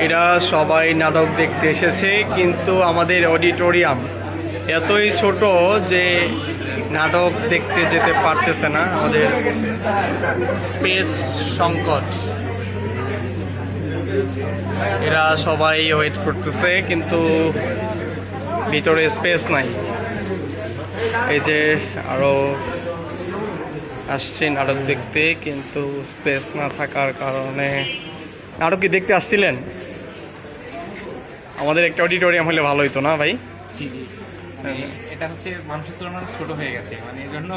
এরা সবাই নাটক দেখতে এসেছে, কিন্তু আমাদের অডিটোরিয়াম এতই ছোট যে নাটক দেখতে যেতে পারতেছে না। আমাদের স্পেস সংকট। এরা সবাই ওয়েট করতেছে, কিন্তু ভিতরে স্পেস নাই। এই যে আরো আসছে নাটক দেখতে, কিন্তু স্পেস না থাকার কারণে। নাটক কি দেখতে আসছিলেন? আমাদের একটা অডিটোরিয়াম হলে ভালো হতো না ভাই? জি জি, এটা হচ্ছে মানুষের তুলনায় ছোট হয়ে গেছে, মানে এর জন্য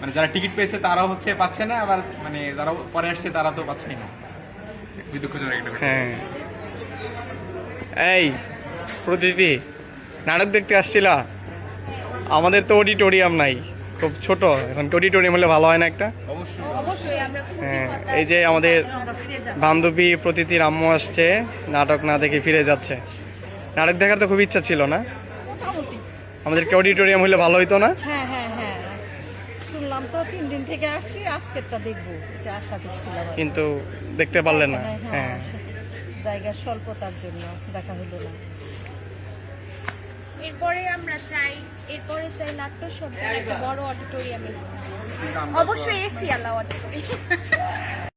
মানে যারা টিকিট পেয়েছে তারাও হচ্ছে পাচ্ছে না, আবার মানে যারা পরে আসছে তারা তো পাচ্ছেই না। খুবই দুঃখজনক একটা ব্যাপার। হ্যাঁ। এই প্রতিটি নাটক দেখতে আসছিলা? আমাদের তো অডিটোরিয়াম নাই, খুব ছোট। এখন অডিটোরিয়াম হলে ভালো হয় না একটা? অবশ্যই। হ্যাঁ, এই যে আমাদের বান্ধবী প্রতিটির আম্মু আসছে, নাটক না দেখে ফিরে যাচ্ছে। নাটক দেখার তো খুব ইচ্ছা ছিল না? আমাদেরকে অডিটোরিয়াম হলে ভালো হইতো না? হ্যাঁ হ্যাঁ হ্যাঁ, শুনলাম তো 3 দিন থেকে আসছি, আজকেরটা দেখবো এটা আশা করছিলাম, কিন্তু দেখতে পারলেন না। হ্যাঁ, হ্যাঁ, জায়গার স্বল্পতার জন্য দেখা হলো না। এরপরে চাই নাট্যসজ্জার একটা বড় অডিটোরিয়ামে, অবশ্যই এসি আলা অডিটোরিয়াম।